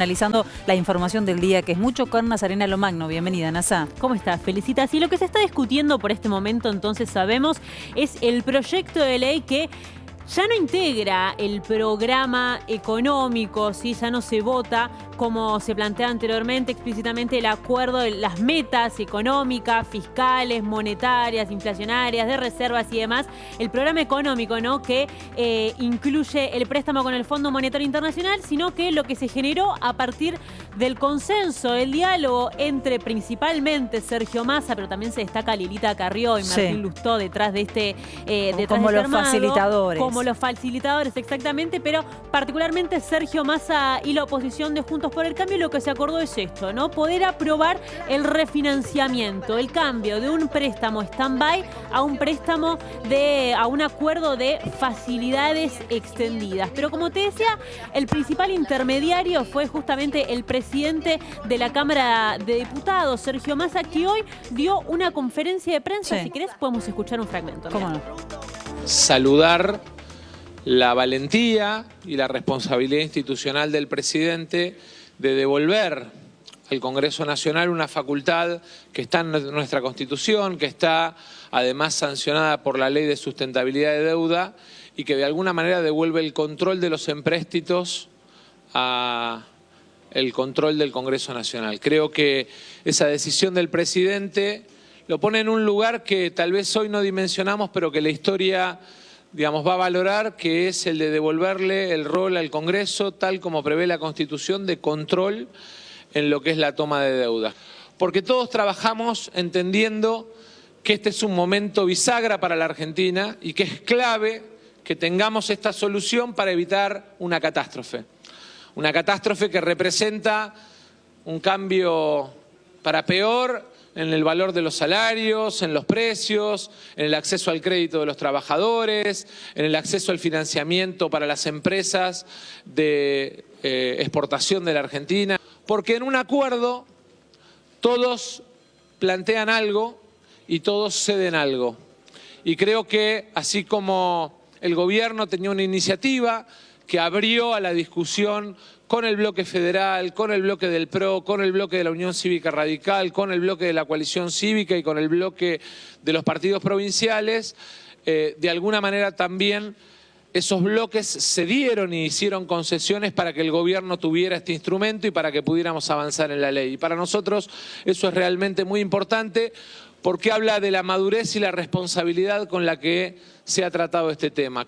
Analizando la información del día, que es mucho, con Nazarena Lomagno. Bienvenida, Nazá. ¿Cómo estás? Felicitas. Y lo que se está discutiendo por este momento, entonces sabemos, es el proyecto de ley que ya no integra el programa económico, ¿sí? Ya no se vota como se plantea anteriormente explícitamente el acuerdo de las metas económicas, fiscales, monetarias, inflacionarias, de reservas y demás. El programa económico, ¿no? Que incluye el préstamo con el Fondo Monetario Internacional, sino que lo que se generó a partir del consenso, el diálogo entre principalmente Sergio Massa, pero también se destaca Lilita Carrió y Martín Lustó detrás de este como los facilitadores. Como los facilitadores, exactamente, pero particularmente Sergio Massa y la oposición de Juntos por el Cambio, lo que se acordó es esto, ¿no? Poder aprobar el refinanciamiento, el cambio de un préstamo stand-by a un préstamo a un acuerdo de facilidades extendidas. Pero como te decía, el principal intermediario fue justamente el presidente de la Cámara de Diputados, Sergio Massa, que hoy dio una conferencia de prensa. Si querés, podemos escuchar un fragmento. ¿Cómo no? Saludar la valentía y la responsabilidad institucional del presidente de devolver al Congreso Nacional una facultad que está en nuestra Constitución, que está además sancionada por la Ley de Sustentabilidad de Deuda y que de alguna manera devuelve el control de los empréstitos a el control del Congreso Nacional. Creo que esa decisión del presidente lo pone en un lugar que tal vez hoy no dimensionamos, pero que la historia, digamos, va a valorar, que es el de devolverle el rol al Congreso, tal como prevé la Constitución, de control en lo que es la toma de deuda. Porque todos trabajamos entendiendo que este es un momento bisagra para la Argentina y que es clave que tengamos esta solución para evitar una catástrofe. Una catástrofe que representa un cambio para peor en el valor de los salarios, en los precios, en el acceso al crédito de los trabajadores, en el acceso al financiamiento para las empresas de exportación de la Argentina. Porque en un acuerdo todos plantean algo y todos ceden algo. Y creo que así como el gobierno tenía una iniciativa que abrió a la discusión con el bloque federal, con el bloque del PRO, con el bloque de la Unión Cívica Radical, con el bloque de la Coalición Cívica y con el bloque de los partidos provinciales, de alguna manera también esos bloques cedieron y hicieron concesiones para que el gobierno tuviera este instrumento y para que pudiéramos avanzar en la ley. Y para nosotros eso es realmente muy importante porque habla de la madurez y la responsabilidad con la que se ha tratado este tema.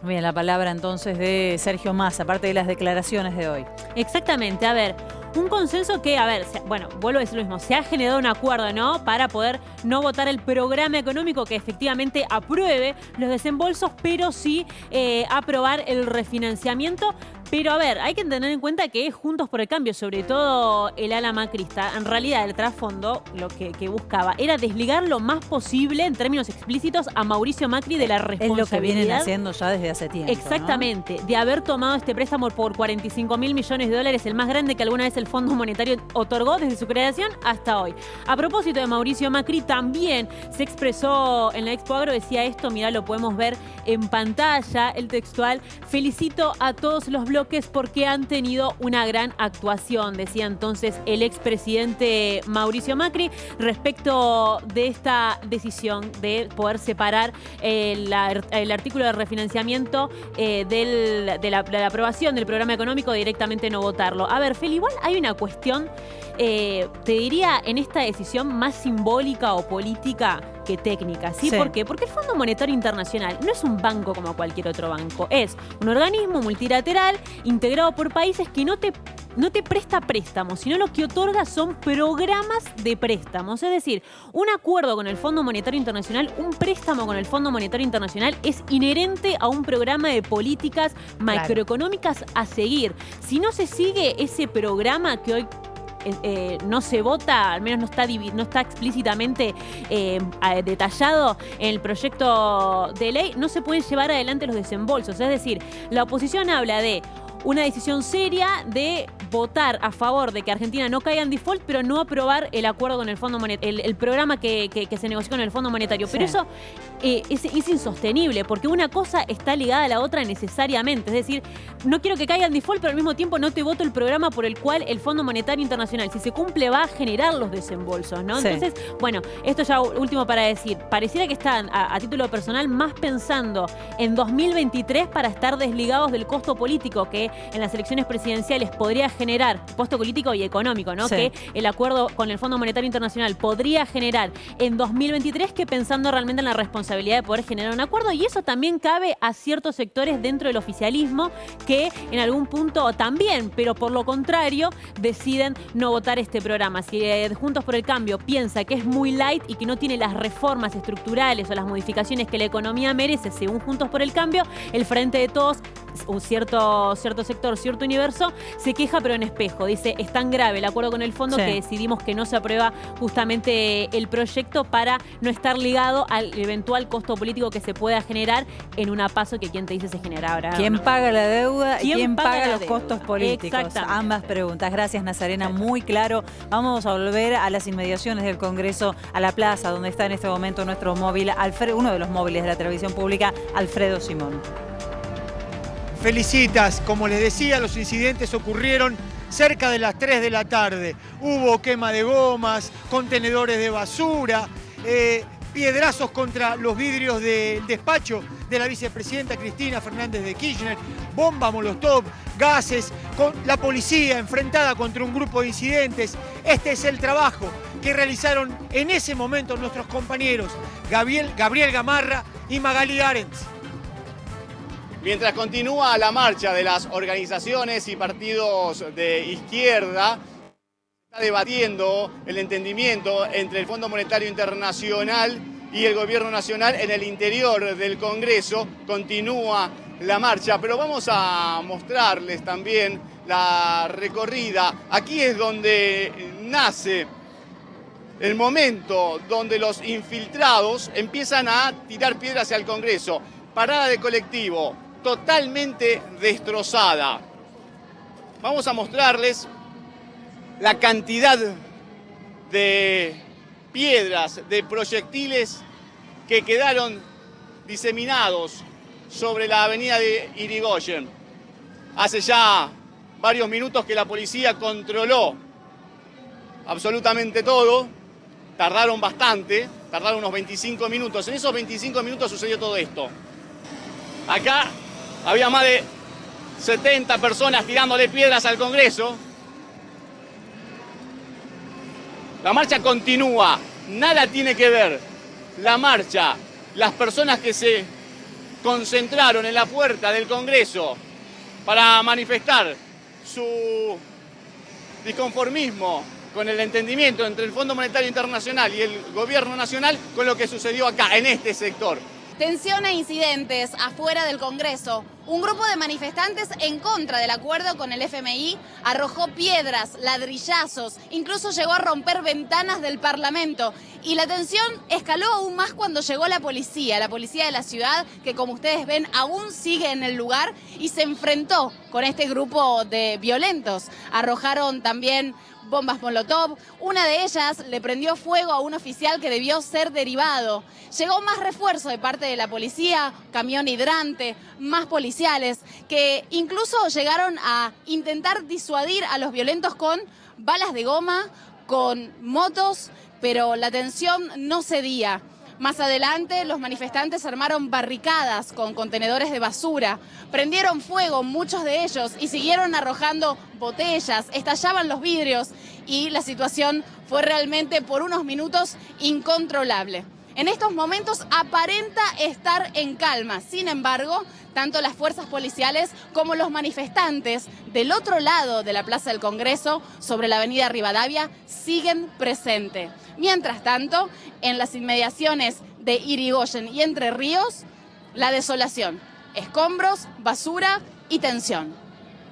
Bien, la palabra entonces de Sergio Massa, aparte de las declaraciones de hoy. Exactamente, a ver, un consenso que, bueno, vuelvo a decir lo mismo, se ha generado un acuerdo, ¿no? Para poder no votar el programa económico que efectivamente apruebe los desembolsos, pero sí aprobar el refinanciamiento. Pero a ver, hay que tener en cuenta que Juntos por el Cambio, sobre todo el ala macrista, en realidad el trasfondo lo que buscaba era desligar lo más posible, en términos explícitos, a Mauricio Macri de la responsabilidad. Es lo que vienen haciendo ya desde hace tiempo. Exactamente, ¿no? De haber tomado este préstamo por 45.000 millones de dólares, el más grande que alguna vez el Fondo Monetario otorgó desde su creación hasta hoy. A propósito de Mauricio Macri, también se expresó en la Expo Agro, decía esto, mirá, lo podemos ver en pantalla, el textual: felicito a todos los bloques porque han tenido una gran actuación, decía entonces el expresidente Mauricio Macri respecto de esta decisión de poder separar el artículo de refinanciamiento de la aprobación del programa económico, directamente no votarlo. A ver, Fel, igual hay una cuestión, te diría, en esta decisión más simbólica o política que técnica, ¿sí? ¿Por qué? Porque el Fondo Monetario Internacional no es un banco como cualquier otro banco, es un organismo multilateral integrado por países que no te presta préstamos, sino lo que otorga son programas de préstamos. Es decir, un acuerdo con el Fondo Monetario Internacional, un préstamo con el Fondo Monetario Internacional es inherente a un programa de políticas macroeconómicas a seguir. Si no se sigue ese programa que hoy no se vota, al menos no está explícitamente detallado en el proyecto de ley, no se pueden llevar adelante los desembolsos. Es decir, la oposición habla de una decisión seria de votar a favor de que Argentina no caiga en default, pero no aprobar el acuerdo con el Fondo Monetario, el programa que se negoció con el Fondo Monetario. Pero eso es insostenible, porque una cosa está ligada a la otra necesariamente. Es decir, no quiero que caiga en default, pero al mismo tiempo no te voto el programa por el cual el Fondo Monetario Internacional, si se cumple, va a generar los desembolsos, ¿no? Sí. Entonces, bueno, esto ya último para decir, pareciera que están, a título personal, más pensando en 2023 para estar desligados del costo político que en las elecciones presidenciales podría generar, costo político y económico, ¿no? Sí. Que el acuerdo con el Fondo Monetario Internacional podría generar en 2023, que pensando realmente en la responsabilidad de poder generar un acuerdo. Y eso también cabe a ciertos sectores dentro del oficialismo que en algún punto también, pero por lo contrario, deciden no votar este programa. Si Juntos por el Cambio piensa que es muy light y que no tiene las reformas estructurales o las modificaciones que la economía merece, según Juntos por el Cambio, el Frente de Todos, un cierto sector, cierto universo, se queja pero en espejo. Dice, es tan grave el acuerdo con el fondo que decidimos que no se aprueba justamente el proyecto para no estar ligado al eventual costo político que se pueda generar en una PASO que, ¿quién te dice, se genera ahora? ¿Quién paga la deuda y quién paga los deuda? costos políticos? Exactamente. Ambas preguntas. Gracias, Nazarena. Muy claro. Vamos a volver a las inmediaciones del Congreso, a la plaza donde está en este momento nuestro móvil, uno de los móviles de la televisión pública, Alfredo Simón. Felicitas, como les decía, los incidentes ocurrieron cerca de las 3 de la tarde. Hubo quema de gomas, contenedores de basura, piedrazos contra los vidrios del despacho de la vicepresidenta Cristina Fernández de Kirchner, bombas molotov, gases, con la policía enfrentada contra un grupo de incidentes. Este es el trabajo que realizaron en ese momento nuestros compañeros Gabriel Gamarra y Magali Arens. Mientras continúa la marcha de las organizaciones y partidos de izquierda, está debatiendo el entendimiento entre el Fondo Monetario Internacional y el Gobierno Nacional en el interior del Congreso. Continúa la marcha, pero vamos a mostrarles también la recorrida. Aquí es donde nace el momento donde los infiltrados empiezan a tirar piedras hacia el Congreso. Parada de colectivo totalmente destrozada. Vamos a mostrarles la cantidad de piedras, de proyectiles que quedaron diseminados sobre la avenida de Irigoyen. Hace ya varios minutos que la policía controló absolutamente todo. Tardaron bastante, tardaron unos 25 minutos. En esos 25 minutos sucedió todo esto. Acá había más de 70 personas tirándole piedras al Congreso. La marcha continúa, nada tiene que ver la marcha, las personas que se concentraron en la puerta del Congreso para manifestar su disconformismo con el entendimiento entre el Fondo Monetario Internacional y el Gobierno Nacional, con lo que sucedió acá, en este sector. Tensión e incidentes afuera del Congreso. Un grupo de manifestantes en contra del acuerdo con el FMI arrojó piedras, ladrillazos, incluso llegó a romper ventanas del Parlamento. Y la tensión escaló aún más cuando llegó la policía de la ciudad, que como ustedes ven aún sigue en el lugar y se enfrentó con este grupo de violentos. Arrojaron también bombas molotov, una de ellas le prendió fuego a un oficial que debió ser derivado. Llegó más refuerzo de parte de la policía, camión hidrante, más policiales, que incluso llegaron a intentar disuadir a los violentos con balas de goma, con motos, pero la tensión no cedía. Más adelante, los manifestantes armaron barricadas con contenedores de basura, prendieron fuego muchos de ellos y siguieron arrojando botellas, estallaban los vidrios y la situación fue realmente por unos minutos incontrolable. En estos momentos aparenta estar en calma, sin embargo, tanto las fuerzas policiales como los manifestantes del otro lado de la Plaza del Congreso, sobre la avenida Rivadavia, siguen presentes. Mientras tanto, en las inmediaciones de Irigoyen y Entre Ríos, la desolación, escombros, basura y tensión.